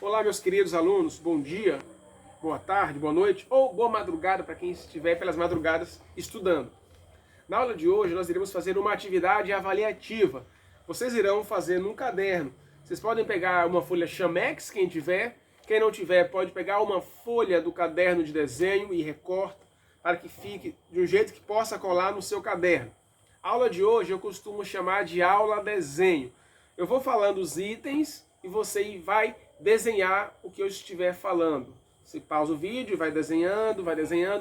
Olá, meus queridos alunos, bom dia, boa tarde, boa noite ou boa madrugada para quem estiver pelas madrugadas estudando. Na aula de hoje nós iremos fazer uma atividade avaliativa. Vocês irão fazer num caderno. Vocês podem pegar uma folha Chamex, quem tiver. Quem não tiver pode pegar uma folha do caderno de desenho e recorta para que fique de um jeito que possa colar no seu caderno. A aula de hoje eu costumo chamar de aula desenho. Eu vou falando os itens e você vai desenhar o que eu estiver falando. Você pausa o vídeo e vai desenhando,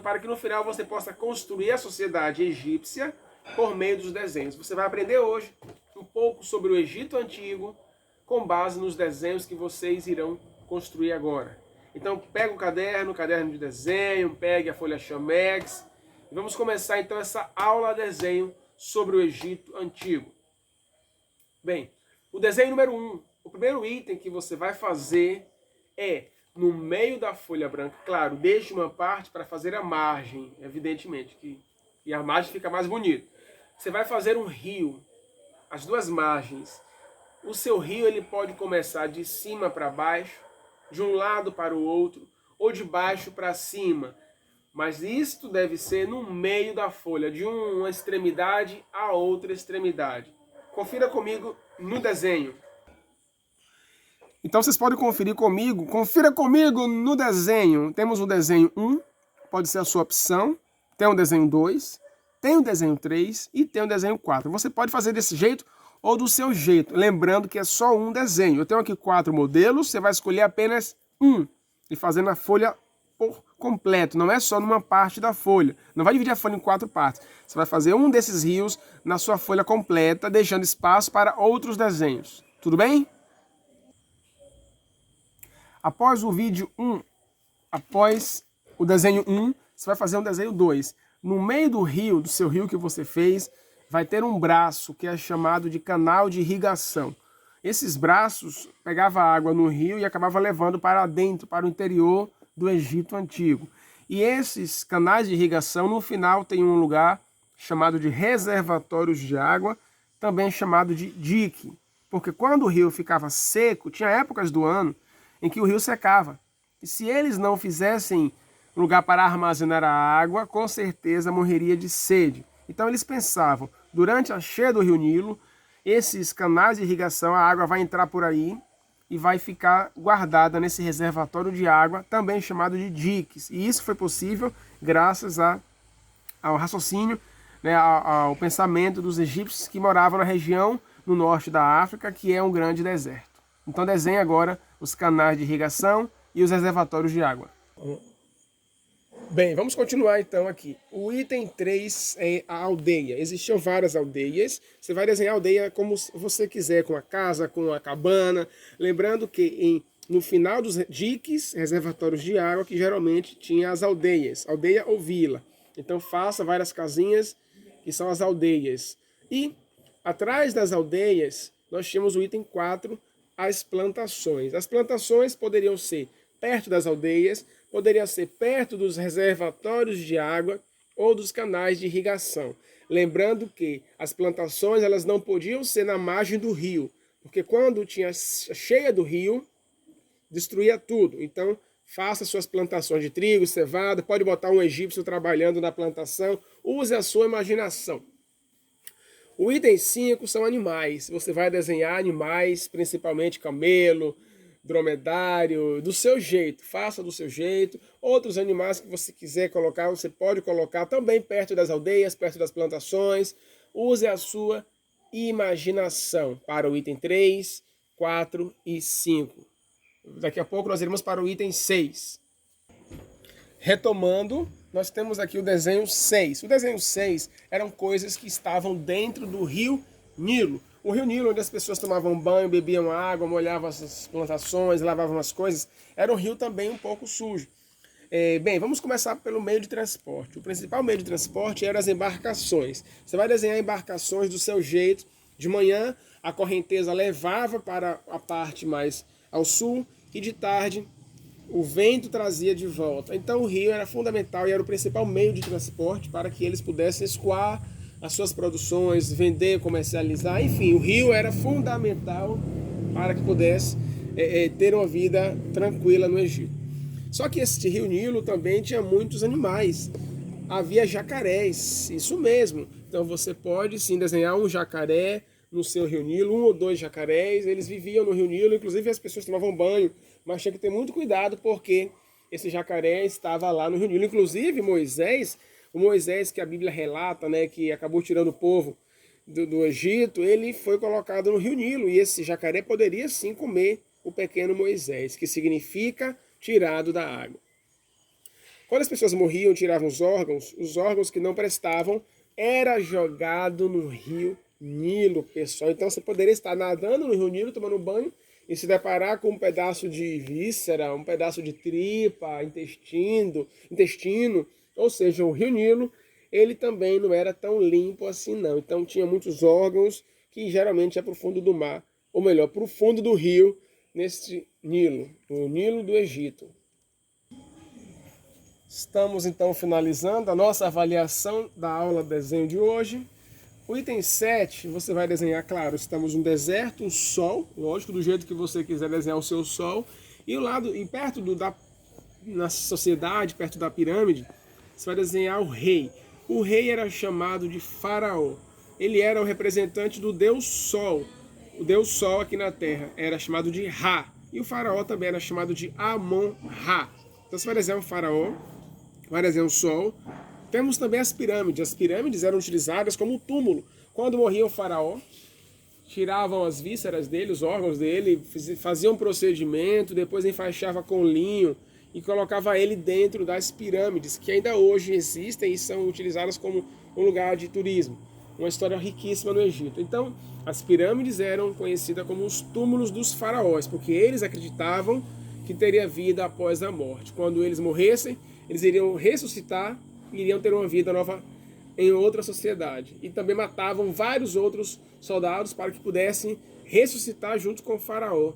para que no final você possa construir a sociedade egípcia por meio dos desenhos. Você vai aprender hoje um pouco sobre o Egito Antigo, com base nos desenhos que vocês irão construir agora. Então pega o caderno de desenho, pegue a folha Chamex, e vamos começar então essa aula desenho sobre o Egito Antigo. Bem, o desenho número 1, o primeiro item que você vai fazer é, no meio da folha branca, claro, deixe uma parte para fazer a margem, evidentemente, que a margem fica mais bonita. Você vai fazer um rio, as duas margens. O seu rio ele pode começar de cima para baixo, de um lado para o outro, ou de baixo para cima. Mas isto deve ser no meio da folha, de uma extremidade a outra extremidade. Confira comigo no desenho. Então vocês podem conferir comigo, confira comigo no desenho. Temos o desenho 1, pode ser a sua opção, tem o desenho 2, tem o desenho 3 e tem o desenho 4. Você pode fazer desse jeito ou do seu jeito, lembrando que é só um desenho. Eu tenho aqui 4 modelos, você vai escolher apenas um e fazer na folha por completo, não é só numa parte da folha. Não vai dividir a folha em 4 partes. Você vai fazer um desses rios na sua folha completa, deixando espaço para outros desenhos. Tudo bem? Após o vídeo 1, após o desenho 1, você vai fazer um desenho 2. No meio do rio, do seu rio que você fez, vai ter um braço que é chamado de canal de irrigação. Esses braços pegavam água no rio e acabava levando para dentro, para o interior do Egito Antigo. E esses canais de irrigação, no final, tem um lugar chamado de reservatórios de água, também chamado de dique. Porque quando o rio ficava seco, tinha épocas do ano em que o rio secava. E se eles não fizessem lugar para armazenar a água, com certeza morreria de sede. Então eles pensavam, durante a cheia do rio Nilo, esses canais de irrigação, a água vai entrar por aí e vai ficar guardada nesse reservatório de água, também chamado de diques. E isso foi possível graças ao raciocínio, né, ao pensamento dos egípcios que moravam na região no norte da África, que é um grande deserto. Então desenhe agora os canais de irrigação e os reservatórios de água. Bem, vamos continuar então aqui. O item 3 é a aldeia. Existiam várias aldeias. Você vai desenhar a aldeia como você quiser, com a casa, com a cabana. Lembrando que no final dos diques, reservatórios de água, que geralmente tinha as aldeias, aldeia ou vila. Então faça várias casinhas, que são as aldeias. E atrás das aldeias, nós tínhamos o item 4, as plantações. As plantações poderiam ser perto das aldeias, poderia ser perto dos reservatórios de água ou dos canais de irrigação. Lembrando que as plantações elas não podiam ser na margem do rio, porque quando tinha cheia do rio, destruía tudo. Então, faça suas plantações de trigo, cevada, pode botar um egípcio trabalhando na plantação, use a sua imaginação. O item 5 são animais. Você vai desenhar animais, principalmente camelo, dromedário, do seu jeito, faça do seu jeito. Outros animais que você quiser colocar, você pode colocar também perto das aldeias, perto das plantações. Use a sua imaginação para o item 3, 4 e 5. Daqui a pouco nós iremos para o item 6. Retomando, nós temos aqui o desenho 6. O desenho 6 eram coisas que estavam dentro do rio Nilo. O rio Nilo, onde as pessoas tomavam banho, bebiam água, molhavam as plantações, lavavam as coisas, era um rio também um pouco sujo. Bem, vamos começar pelo meio de transporte. O principal meio de transporte eram as embarcações. Você vai desenhar embarcações do seu jeito. De manhã, a correnteza levava para a parte mais ao sul e de tarde o vento trazia de volta. Então o rio era fundamental e era o principal meio de transporte para que eles pudessem escoar as suas produções, vender, comercializar, enfim, o rio era fundamental para que pudesse ter uma vida tranquila no Egito. Só que este rio Nilo também tinha muitos animais. Havia jacarés, isso mesmo. Então você pode sim desenhar um jacaré no seu rio Nilo, 1 ou 2 jacarés. Eles viviam no rio Nilo, inclusive as pessoas tomavam banho, mas tinha que ter muito cuidado porque esse jacaré estava lá no rio Nilo. Inclusive o Moisés que a Bíblia relata, né, que acabou tirando o povo do Egito, ele foi colocado no rio Nilo e esse jacaré poderia sim comer o pequeno Moisés, que significa tirado da água. Quando as pessoas morriam, tiravam os órgãos que não prestavam, era jogado no rio Nilo, pessoal. Então você poderia estar nadando no rio Nilo, tomando banho, e se deparar com um pedaço de víscera, um pedaço de tripa, intestino, ou seja, o rio Nilo, ele também não era tão limpo assim não. Então tinha muitos órgãos que geralmente é para o fundo do mar, ou melhor, para o fundo do rio, neste Nilo, o Nilo do Egito. Estamos então finalizando a nossa avaliação da aula desenho de hoje. O item 7, você vai desenhar, claro, estamos no deserto, um sol, lógico, do jeito que você quiser desenhar o seu sol. E perto na sociedade, perto da pirâmide, você vai desenhar o rei. O rei era chamado de Faraó. Ele era o representante do Deus Sol. O Deus Sol aqui na Terra era chamado de Ra. E o Faraó também era chamado de Amon-Ra. Então você vai desenhar um Faraó, vai desenhar um Sol. Temos também as pirâmides. As pirâmides eram utilizadas como túmulo. Quando morria o Faraó, tiravam as vísceras dele, os órgãos dele, faziam um procedimento, depois enfaixava com linho e colocava ele dentro das pirâmides, que ainda hoje existem e são utilizadas como um lugar de turismo. Uma história riquíssima no Egito. Então, as pirâmides eram conhecidas como os túmulos dos faraós, porque eles acreditavam que teria vida após a morte. Quando eles morressem, eles iriam ressuscitar e iriam ter uma vida nova em outra sociedade. E também matavam vários outros soldados para que pudessem ressuscitar junto com o faraó.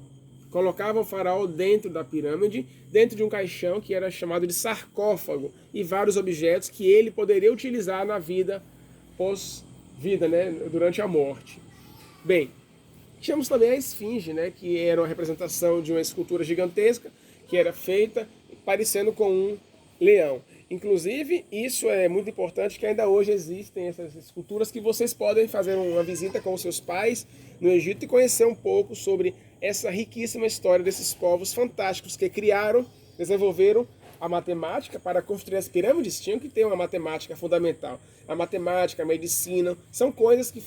Colocavam o faraó dentro da pirâmide, dentro de um caixão que era chamado de sarcófago, e vários objetos que ele poderia utilizar na vida pós-vida, né, durante a morte. Bem, tínhamos também a esfinge, né, que era uma representação de uma escultura gigantesca, que era feita parecendo com um leão. Inclusive, isso é muito importante, que ainda hoje existem essas esculturas que vocês podem fazer uma visita com os seus pais no Egito e conhecer um pouco sobre essa riquíssima história desses povos fantásticos que criaram, desenvolveram a matemática. Para construir as pirâmides tinham que ter uma matemática fundamental. A matemática, a medicina, são coisas que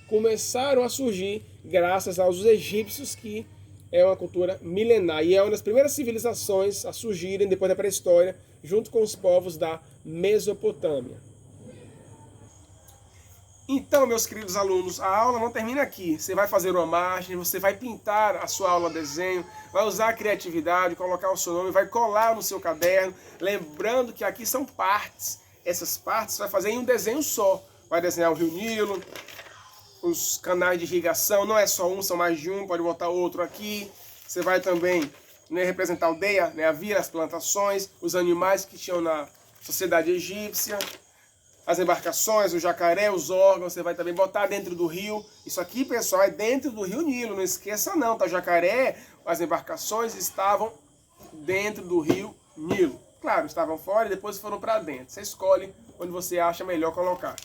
começaram a surgir graças aos egípcios, que é uma cultura milenar e é uma das primeiras civilizações a surgirem depois da pré-história, junto com os povos da Mesopotâmia. Então, meus queridos alunos, a aula não termina aqui. Você vai fazer uma margem, você vai pintar a sua aula de desenho, vai usar a criatividade, colocar o seu nome, vai colar no seu caderno, lembrando que aqui são partes. Essas partes você vai fazer em um desenho só. Vai desenhar o Rio Nilo, os canais de irrigação, não é só um, são mais de um, pode botar outro aqui. Você vai também, né, representar a aldeia, né, a vila, as plantações, os animais que tinham na sociedade egípcia, as embarcações, o jacaré, os órgãos, você vai também botar dentro do rio. Isso aqui, pessoal, é dentro do rio Nilo, não esqueça não, tá? O jacaré, as embarcações estavam dentro do rio Nilo. Claro, estavam fora e depois foram para dentro. Você escolhe onde você acha melhor colocar.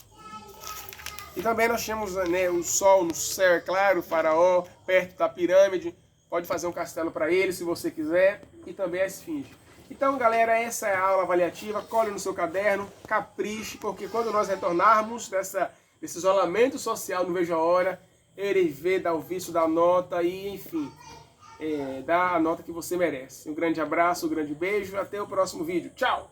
E também nós temos, né, o sol no céu, é claro, o faraó, perto da pirâmide. Pode fazer um castelo para ele, se você quiser. E também a esfinge. Então, galera, essa é a aula avaliativa. Cole no seu caderno, capriche, porque quando nós retornarmos desse isolamento social, não vejo a hora, eu irei ver, dar o visto da nota e, enfim, dar a nota que você merece. Um grande abraço, um grande beijo. Até o próximo vídeo. Tchau!